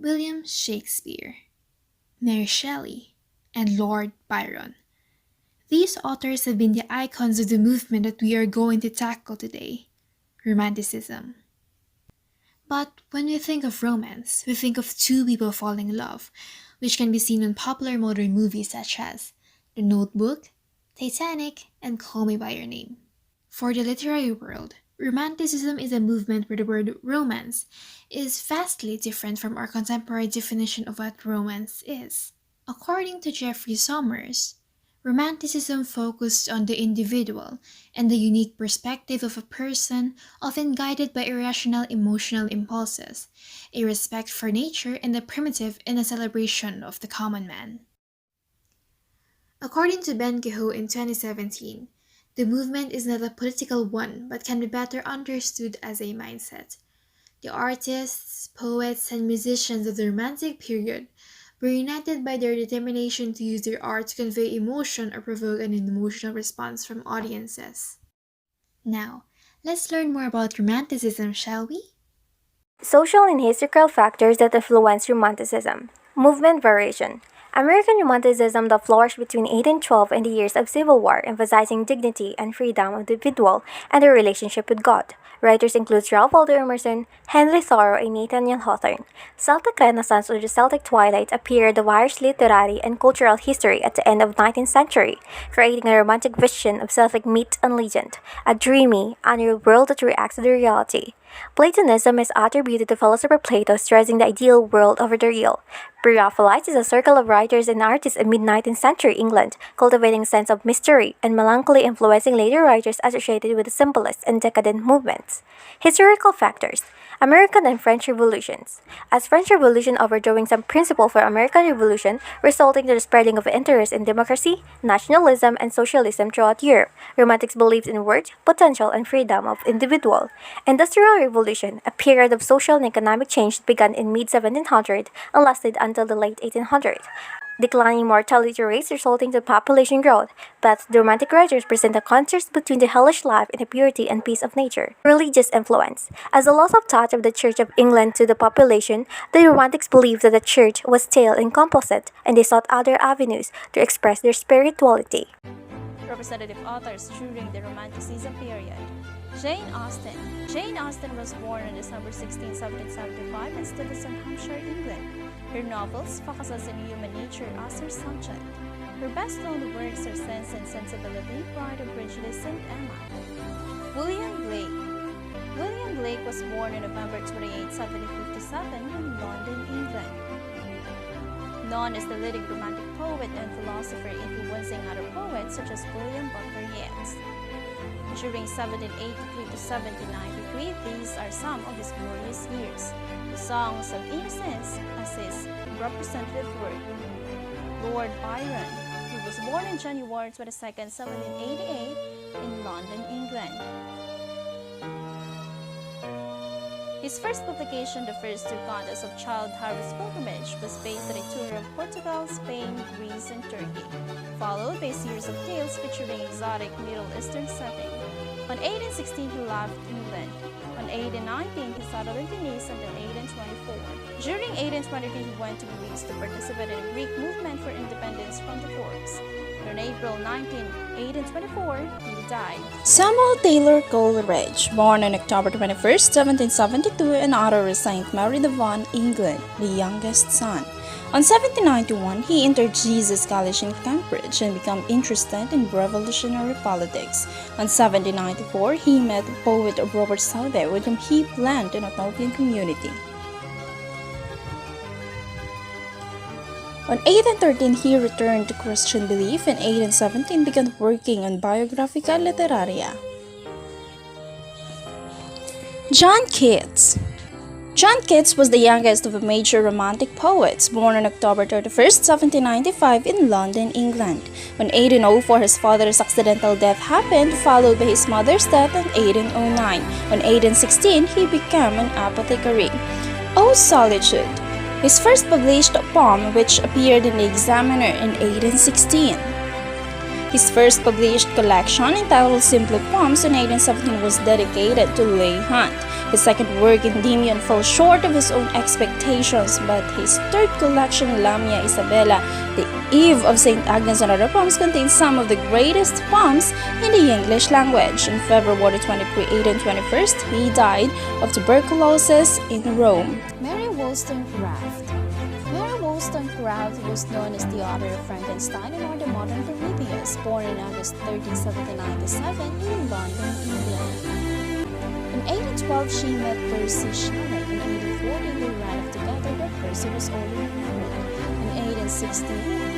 William Shakespeare, Mary Shelley, and Lord Byron. These authors have been the icons of the movement that we are going to tackle today, Romanticism. But when we think of romance, we think of two people falling in love, which can be seen in popular modern movies such as The Notebook, Titanic, and Call Me By Your Name. For the literary world, Romanticism is a movement where the word romance is vastly different from our contemporary definition of what romance is. According to Jeffrey Sommers, Romanticism focused on the individual and the unique perspective of a person, often guided by irrational emotional impulses, a respect for nature and the primitive, and a celebration of the common man. According to Viejo in 2017, the movement is not a political one but can be better understood as a mindset. The artists, poets, and musicians of the Romantic period were united by their determination to use their art to convey emotion or provoke an emotional response from audiences. Now, let's learn more about Romanticism, shall we? Social and historical factors that influence Romanticism. Movement variation. American Romanticism that flourished between 1812 and the years of Civil War, emphasizing dignity and freedom of the individual and their relationship with God. Writers include Ralph Waldo Emerson, Henry Thoreau, and Nathaniel Hawthorne. Celtic Renaissance or the Celtic Twilight, a period of Irish literary and cultural history at the end of the 19th century, creating a romantic vision of Celtic myth and legend, a dreamy, unreal world that reacts to the reality. Platonism is attributed to philosopher Plato, stressing the ideal world over the real. Pre-Raphaelites is a circle of writers and artists in mid-19th century England, cultivating a sense of mystery and melancholy, influencing later writers associated with the symbolist and decadent movements. Historical factors. American and French Revolutions. As French Revolution overthrowing some principle for American Revolution, resulting to the spreading of interest in democracy, nationalism, and socialism throughout Europe, Romantics believed in worth, potential, and freedom of individual. Industrial Revolution, a period of social and economic change that began in mid-1700 and lasted until the late 1800s. Declining mortality rates resulting to population growth, but the Romantic writers present a contrast between the hellish life and the purity and peace of nature. Religious influence. As a loss of touch of the Church of England to the population, the Romantics believed that the Church was stale and complicit, and they sought other avenues to express their spirituality. Representative authors during the Romanticism period. Jane Austen. Jane Austen was born on December 16, 1775 in Stuyvesant, Hampshire, England. Her novels focuses on human nature as her subject. Her best-known works are Sense and Sensibility, Pride and Prejudice, and Emma. William Blake. William Blake was born on November 28, 1757 in London, England. Known as the leading Romantic poet and philosopher, influencing other poets such as William Butler Yeats. During 1783 to 1793, these are some of his glorious years. The Songs of Innocence as his representative work. Lord Byron, who was born on January 22, 1788 in London, England. His first publication, The First Two Cantos of Childe Harold's Pilgrimage, was based on a tour of Portugal, Spain, Greece, and Turkey, followed by a series of tales featuring exotic Middle Eastern setting. On 1816, he left England. On 1819, he settled in Venice until 1824. During 1823, he went to Greece to participate in a Greek movement for independence from the Turks. On April 19, 1824, he died. Samuel Taylor Coleridge, born on October 21, 1772 in Ottery, St. Mary Devon, England, the youngest son. On 1791, he entered Jesus College in Cambridge and became interested in revolutionary politics. On 1794, he met poet Robert Southey, with whom he planned an utopian community. On 1813, he returned to Christian belief. In 1817, began working on Biographia Literaria. John Keats. John Keats was the youngest of the major Romantic poets, born on October 31, 1795 in London, England. On 1804, his father's accidental death happened, followed by his mother's death in 1809. On 1816, he became an apothecary. O Solitude, his first published poem, which appeared in the Examiner in 1816. His first published collection, entitled Simple Poems in 1817, was dedicated to Leigh Hunt. His second work, Endymion, fell short of his own expectations, but his third collection, Lamia Isabella, The Eve of St. Agnes and Other Poems, contains some of the greatest poems in the English language. On February 23, 1821, he died of tuberculosis in Rome. Mary Wollstonecraft. Mary Wollstonecraft was known as the author of Frankenstein and or the Modern Prometheus, born on August 13, 1797 in London, England. In 1812, she met Percy Shelley. In 1814, they ran off together, but Percy was already married. In 1816,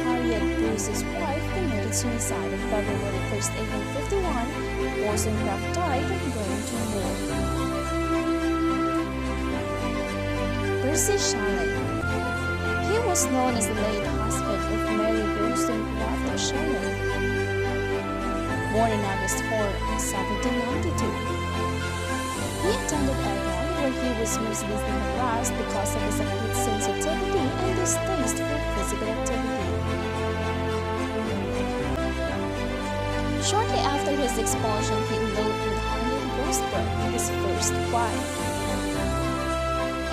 Harriet Bruce's wife committed suicide. On February 1, 1851, Wollstonecraft died of going to war. Percy Shelley. He was known as the late husband of Mary Wollstonecraft Shelley, born on August 4, 1792. He attended Cabal, where he was mercilessly harassed because of his acute sensitivity and distaste for physical activity. Shortly after his expulsion, he eloped with Harriet Wollstonecraft, his first wife.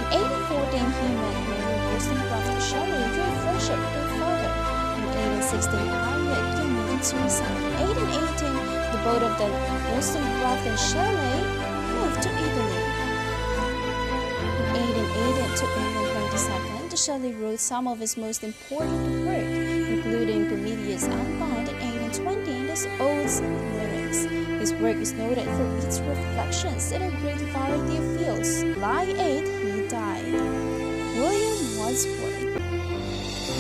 In 1814, he met Mary Wollstonecraft Shelley through a friendship with her father. In 1816, Harriet committed suicide. In 1818, the both of the Wollstonecraft and Shelley moved to Italy. In 1818 to 1822, Shelley wrote some of his most important work, including Prometheus Unbound in 1820 and his Odes and Lyrics. His work is noted for its reflections in a great variety of fields. July 8, he died. William Wordsworth,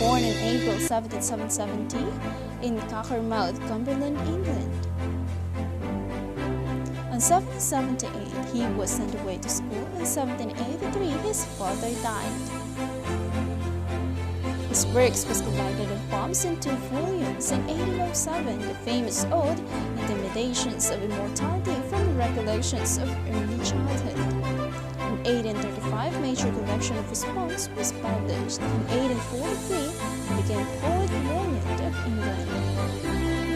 born in April 1770 in Cockermouth, Cumberland, England. In 1778, he was sent away to school. In 1783, his father died. His works was collected in poems in 2 volumes. In 1807, the famous ode, Intimidations of Immortality from Recollections of Early Childhood. In 1835, major collection of his poems was published. In 1843, he became Poet Laureate of England.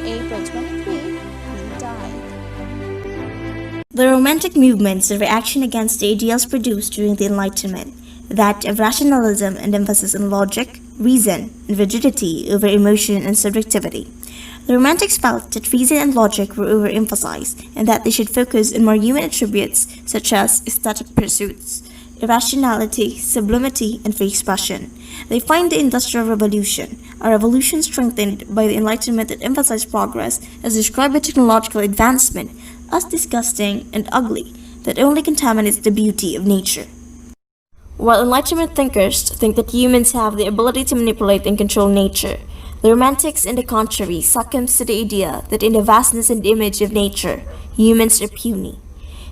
In April 23, he died. The Romantic movements a reaction against the ideals produced during the Enlightenment, that of rationalism and emphasis on logic, reason, and rigidity over emotion and subjectivity. The Romantics felt that reason and logic were overemphasized, and that they should focus on more human attributes such as aesthetic pursuits, irrationality, sublimity, and free expression. They find the Industrial Revolution, a revolution strengthened by the Enlightenment that emphasized progress, as described by technological advancement, as disgusting and ugly, that only contaminates the beauty of nature. While Enlightenment thinkers think that humans have the ability to manipulate and control nature, the Romantics, on the contrary, succumbs to the idea that in the vastness and image of nature, humans are puny.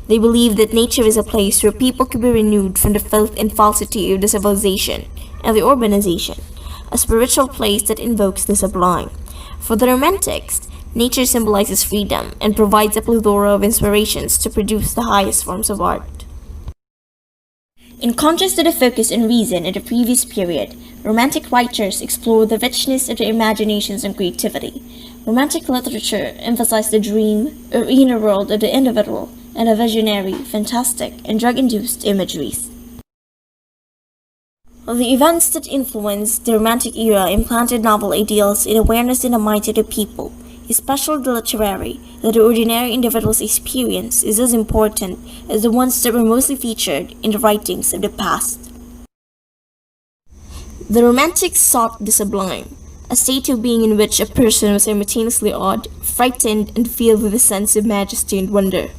They believe that nature is a place where people could be renewed from the filth and falsity of the civilization and the urbanization, a spiritual place that invokes the sublime. For the Romantics, nature symbolizes freedom and provides a plethora of inspirations to produce the highest forms of art. In contrast to the focus on reason in the previous period, Romantic writers explored the richness of their imaginations and creativity. Romantic literature emphasized the dream or inner world of the individual and the visionary, fantastic, and drug-induced imageries. The events that influenced the Romantic era implanted novel ideals in awareness in the minds of the people, especially the literary, that the ordinary individual's experience is as important as the ones that were mostly featured in the writings of the past. The Romantics sought the sublime, a state of being in which a person was simultaneously awed, frightened, and filled with a sense of majesty and wonder.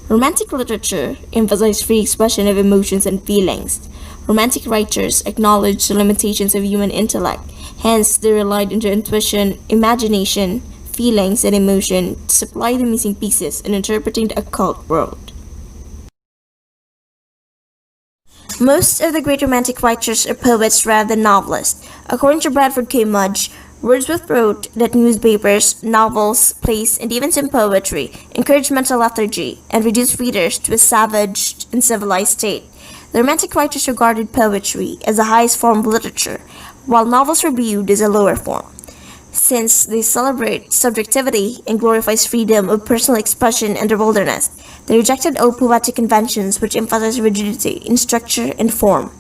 Romantic literature emphasized free expression of emotions and feelings. Romantic writers acknowledged the limitations of human intellect, hence they relied on their intuition, imagination, feelings, and emotion to supply the missing pieces in interpreting the occult world. Most of the great Romantic writers are poets rather than novelists. According to Bradford K. Mudge, Wordsworth wrote that newspapers, novels, plays, and even some poetry encourage mental lethargy and reduce readers to a savage and civilized state. The Romantic writers regarded poetry as the highest form of literature, while novels were viewed as a lower form. Since they celebrate subjectivity and glorifies freedom of personal expression in the wilderness, they rejected all poetic conventions which emphasize rigidity in structure and form.